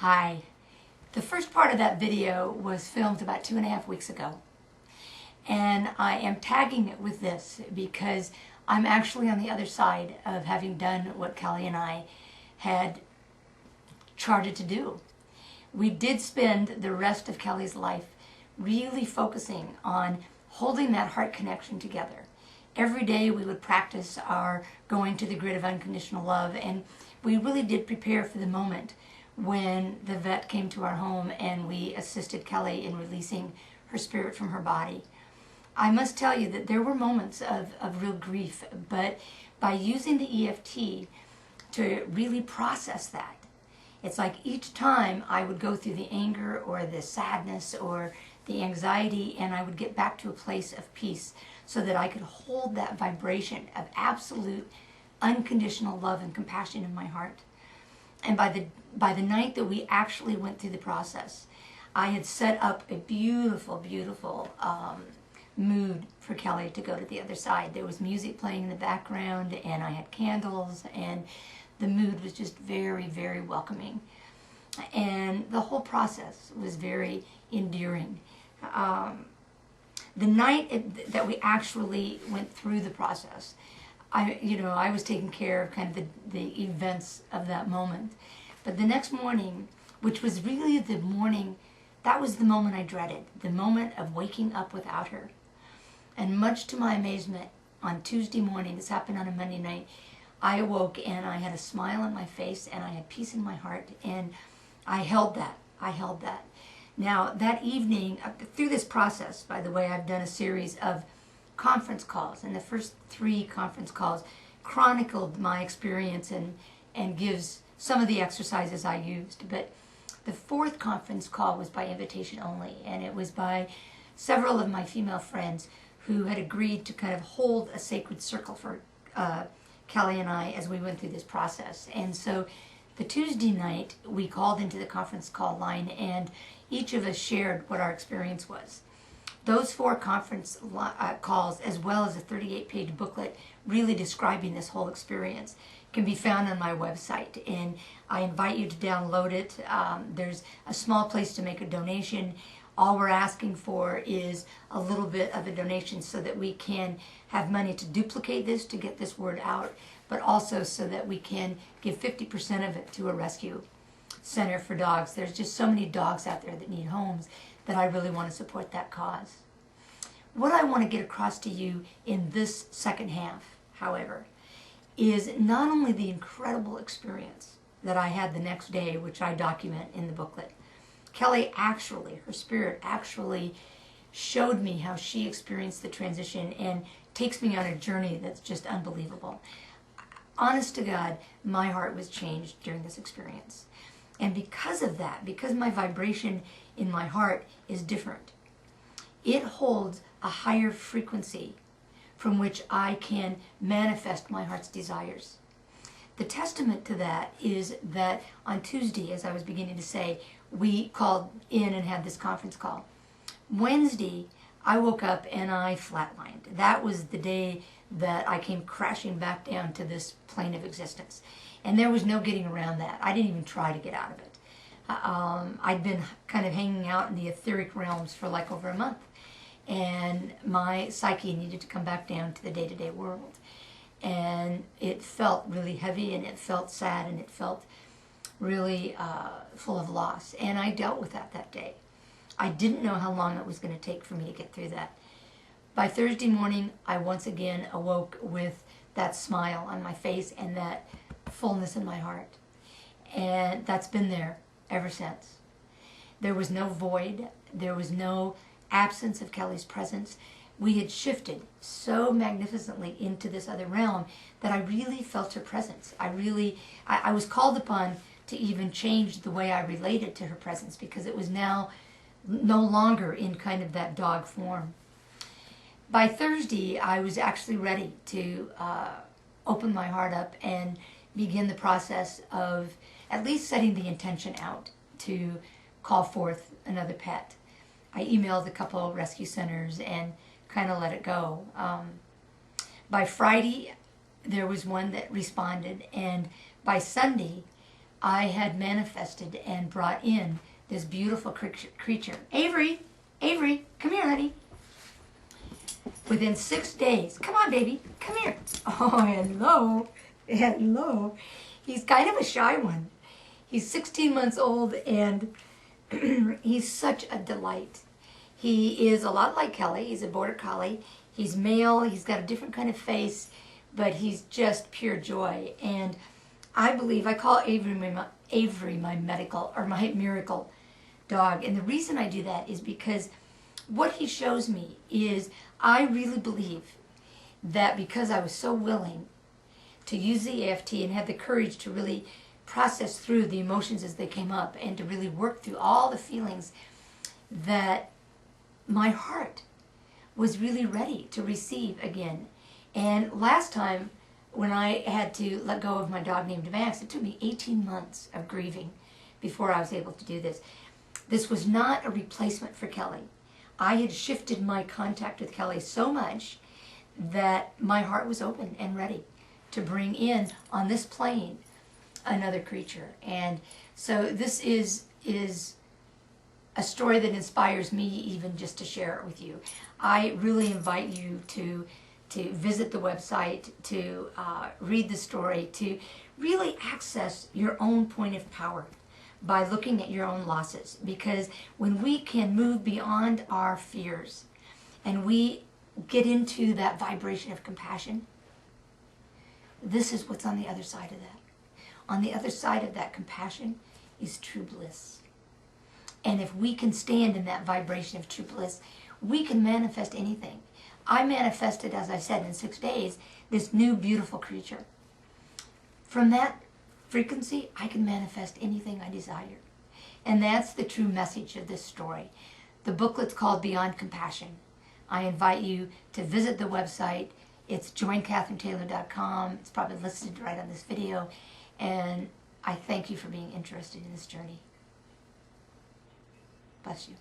Hi. The first part of that video was filmed about 2.5 weeks ago. And I am tagging it with this because I'm actually on the other side of having done what Kelly and I had charted to do. We did spend the rest of Kelly's life really focusing on holding that heart connection together. Every day we would practice our going to the grid of unconditional love, and we really did prepare for the moment when the vet came to our home and we assisted Kelly in releasing her spirit from her body. I must tell you that there were moments of real grief, but by using the EFT to really process that, it's like each time I would go through the anger or the sadness or the anxiety, and I would get back to a place of peace so that I could hold that vibration of absolute unconditional love and compassion in my heart. And by the night that we actually went through the process, I had set up a beautiful, beautiful mood for Kelly to go to the other side. There was music playing in the background, and I had candles, and the mood was just very, very welcoming. And the whole process was very endearing. The night that we actually went through the process, I was taking care of kind of the events of that moment. But the next morning, which was really the morning, that was the moment I dreaded, the moment of waking up without her. And much to my amazement, on Tuesday morning, this happened on a Monday night, I awoke and I had a smile on my face and I had peace in my heart, and I held that. I held that. Now, that evening, through this process, by the way, I've done a series of conference calls, and the first 3 conference calls chronicled my experience and gives some of the exercises I used. But the 4th conference call was by invitation only, and it was by several of my female friends who had agreed to kind of hold a sacred circle for Kelly and I as we went through this process. And so the Tuesday night, we called into the conference call line, and each of us shared what our experience was. Those 4 conference calls, as well as a 38-page booklet really describing this whole experience, can be found on my website, and I invite you to download it. There's a small place to make a donation. All we're asking for is a little bit of a donation so that we can have money to duplicate this, to get this word out, but also so that we can give 50% of it to a rescue center for dogs. There's just so many dogs out there that need homes that I really want to support that cause. What I want to get across to you in this second half, however, is not only the incredible experience that I had the next day, which I document in the booklet. Kelly actually, her spirit actually showed me how she experienced the transition and takes me on a journey that's just unbelievable. Honest to God, my heart was changed during this experience. And because of that, because my vibration in my heart is different, it holds a higher frequency from which I can manifest my heart's desires. The testament to that is that on Tuesday, as I was beginning to say, we called in and had this conference call. Wednesday, I woke up and I flatlined. That was the day that I came crashing back down to this plane of existence. And there was no getting around that. I didn't even try to get out of it. I'd been kind of hanging out in the etheric realms for like over a month. And my psyche needed to come back down to the day-to-day world. And it felt really heavy, and it felt sad, and it felt really full of loss. And I dealt with that day. I didn't know how long it was going to take for me to get through that. By Thursday morning, I once again awoke with that smile on my face and that fullness in my heart. And that's been there ever since. There was no void. There was no absence of Kelly's presence. We had shifted so magnificently into this other realm that I really felt her presence. I was called upon to even change the way I related to her presence, because it was now no longer in kind of that dog form. By Thursday, I was actually ready to open my heart up and begin the process of at least setting the intention out to call forth another pet. I emailed a couple rescue centers and kind of let it go. By Friday, there was one that responded, and by Sunday, I had manifested and brought in this beautiful creature. Avery, Avery, come here, honey. Within 6 days, come on, baby, come here. Oh, hello, hello. He's kind of a shy one. He's 16 months old, and he's such a delight. He is a lot like Kelly. He's a border collie. He's male. He's got a different kind of face, but he's just pure joy. And I believe I call Avery my medical or my miracle dog. And the reason I do that is because what he shows me is I really believe that because I was so willing to use the EFT and had the courage to really process through the emotions as they came up and to really work through all the feelings, that my heart was really ready to receive again. And last time when I had to let go of my dog named Max, it took me 18 months of grieving before I was able to do this. This was not a replacement for Kelly. I had shifted my contact with Kelly so much that my heart was open and ready to bring in on this plane another creature. And so this is a story that inspires me even just to share it with you. I really invite you to visit the website, to read the story, to really access your own point of power by looking at your own losses. Because when we can move beyond our fears and we get into that vibration of compassion, this is what's on the other side of that. On the other side of that compassion is true bliss. And if we can stand in that vibration of true bliss, we can manifest anything. I manifested, as I said, in 6 days, this new beautiful creature. From that frequency, I can manifest anything I desire. And that's the true message of this story. The booklet's called Beyond Compassion. I invite you to visit the website. It's joincatherinetaylor.com. It's probably listed right on this video. And I thank you for being interested in this journey. Bless you.